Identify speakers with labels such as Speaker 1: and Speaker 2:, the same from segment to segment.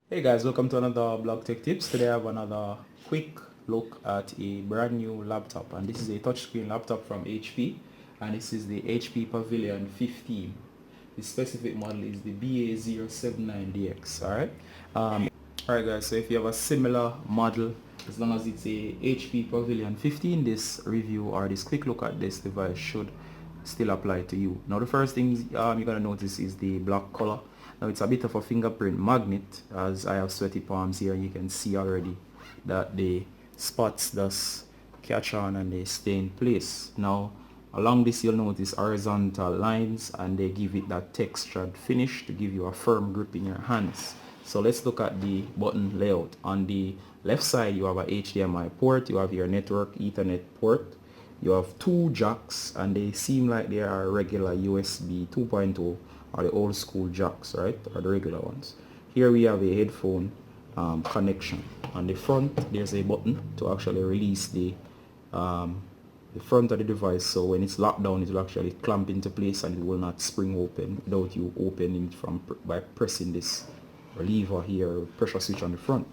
Speaker 1: Hey guys, welcome to another Blog Tech Tips. Today I have another quick look at a brand new laptop, and this is a touchscreen laptop from HP, and this is the HP Pavilion 15. The specific model is the BA079DX. Alright guys, so if you have a similar model, as long as it's a HP Pavilion 15, this review or this quick look at this device should still apply to you. Now the first thing you're gonna notice is the black color. Now it's a bit of a fingerprint magnet, as I have sweaty palms here, and you can see already that the spots just catch on and they stay in place. Now along this you'll notice horizontal lines, and they give it that textured finish to give you a firm grip in your hands. So let's look at the button layout. On the left side you have a HDMI port, you have your network Ethernet port, you have two jacks, and they seem like they are regular USB 2.0 or the old school jacks, right, or the regular ones. Here we have a headphone connection. On the front there's a button to actually release the front of the device, so when it's locked down it will actually clamp into place and it will not spring open without you opening it from by pressing this lever here, pressure switch on the front.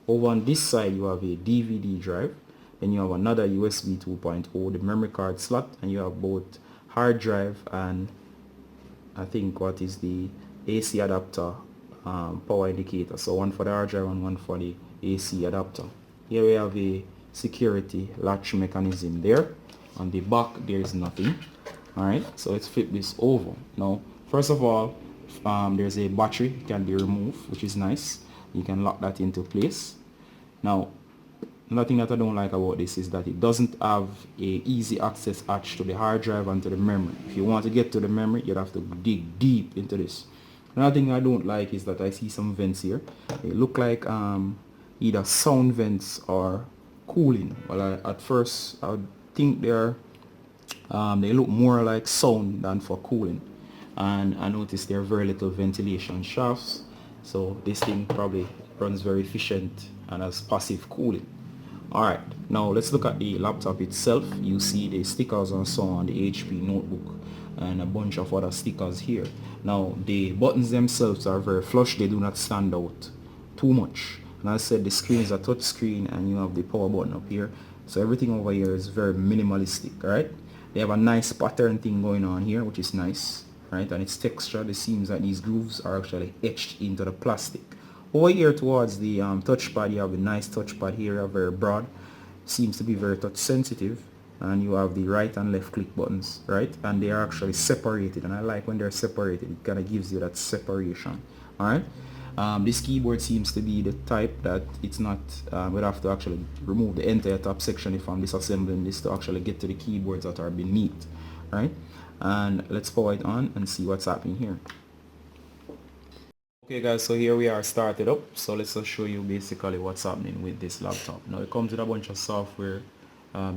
Speaker 1: Over on this side you have a DVD drive, then you have another USB 2.0, the memory card slot, and you have both hard drive and I think what is the AC adapter power indicator. So one for the hard drive and one for the AC adapter. Here we have a security latch mechanism there. On the back there is nothing. Alright, so let's flip this over. Now first of all, there's a battery, it can be removed, which is nice. You can lock that into place. Now another thing that I don't like about this is that it doesn't have a easy access hatch to the hard drive and to the memory. If you want to get to the memory, you'd have to dig deep into this. Another thing I don't like is that I see some vents here. They look like either sound vents or cooling. Well, at first I would think they look more like sound than for cooling. And I noticed there are very little ventilation shafts. So this thing probably runs very efficient and has passive cooling. Alright, now let's look at the laptop itself. You see the stickers and so on the HP notebook and a bunch of other stickers here. Now the buttons themselves are very flush, they do not stand out too much. And as I said, the screen is a touch screen and you have the power button up here. So everything over here is very minimalistic, right? They have a nice pattern thing going on here, which is nice, right? And it's textured. It seems that these grooves are actually etched into the plastic. Over here towards the touchpad, you have a nice touchpad here, very broad, seems to be very touch sensitive, and you have the right and left click buttons, right, and they are actually separated, and I like when they're separated. It kind of gives you that separation. Alright, this keyboard seems to be the type that it's not we'd have to actually remove the entire top section if I'm disassembling this to actually get to the keyboards that are beneath, right? And let's power it on and see what's happening here. Okay guys, so here we are started up. So let's just show you basically what's happening with this laptop. Now it comes with a bunch of software,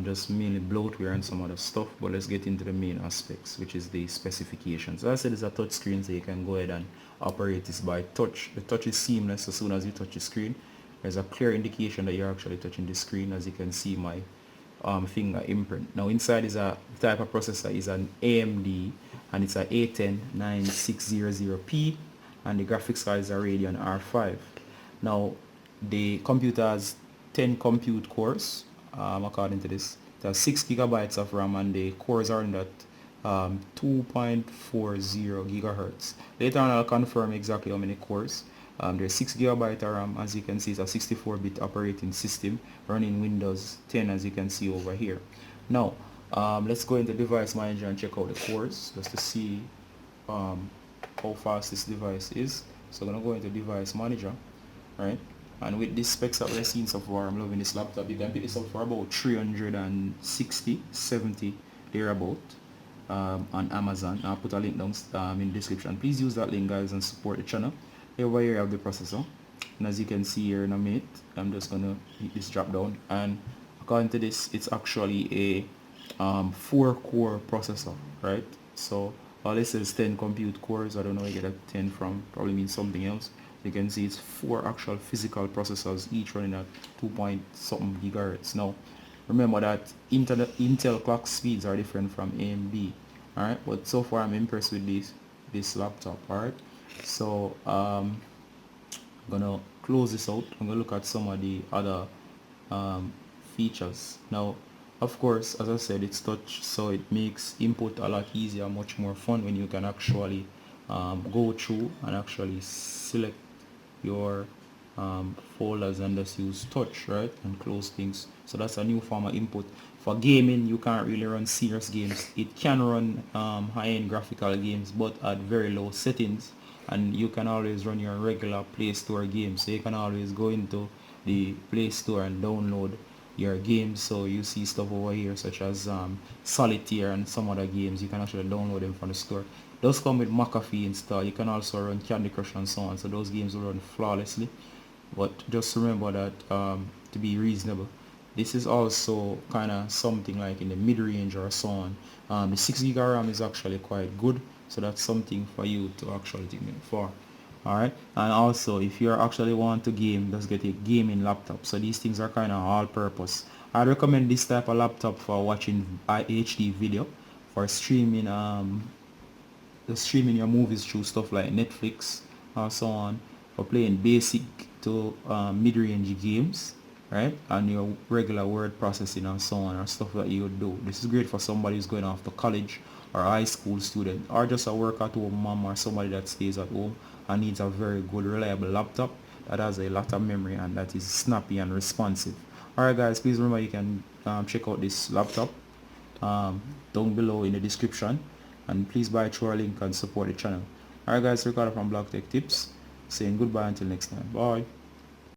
Speaker 1: just mainly bloatware and some other stuff, but let's get into the main aspects, which is the specifications. As I said, it's a touch screen, so you can go ahead and operate this by touch. The touch is seamless. As soon as you touch the screen, there's a clear indication that you're actually touching the screen. As you can see, my finger imprint. Now inside is a type of processor is an AMD, and it's a A10960P, and the graphics card is a Radeon R5. Now the computer has 10 compute cores, according to this. It has 6 gigabytes of RAM, and the cores are in that 2.40 gigahertz. Later on I'll confirm exactly how many cores. There's 6 gigabyte of RAM. As you can see, it's a 64-bit operating system running Windows 10, as you can see over here. Now let's go into device manager and check out the cores just to see how fast this device is. So I'm going to go into device manager, right? And with these specs that we're seeing so far, I'm loving this laptop. You can pick this up for about 360, 70 thereabout on Amazon. I'll put a link down in the description. Please use that link, guys, and support the channel. Over here I have the processor, and as you can see here in a minute, I'm just going to hit this drop down, and according to this, it's actually a 4-core processor, right? So all this is 10 compute cores. I don't know where you get that 10 from, probably means something else. You can see it's 4 actual physical processors, each running at 2 point something gigahertz. Now remember that Intel clock speeds are different from AMD. Alright, but so far I'm impressed with this laptop. Alright, so I'm gonna close this out. I'm gonna look at some of the other features. Now, of course, as I said, it's touch, so it makes input a lot easier, much more fun when you can actually go through and actually select your folders and just use touch, right, and close things. So that's a new form of input. For gaming, you can't really run serious games. It can run high-end graphical games, but at very low settings, and you can always run your regular Play Store games. So you can always go into the Play Store and download your games. So you see stuff over here such as Solitaire and some other games. You can actually download them from the store. Those come with McAfee installed. You can also run Candy Crush and so on. So those games will run flawlessly. But just remember that to be reasonable. This is also kind of something like in the mid-range or so on. The 6 gig of RAM is actually quite good, so that's something for you to actually think for. Alright, and also if you actually want to game, just get a gaming laptop. So these things are kind of all purpose. I recommend this type of laptop for watching HD video, for streaming streaming your movies through stuff like Netflix or so on, for playing basic to mid-range games, right, and your regular word processing and so on, or stuff that you would do. This is great for somebody who's going off to college or high school student, or just a work at home mom, or somebody that stays at home and needs a very good reliable laptop that has a lot of memory and that is snappy and responsive. Alright guys, please remember you can check out this laptop down below in the description, and please buy through our link and support the channel. Alright guys, Ricardo from Block Tech Tips, saying goodbye until next time. Bye.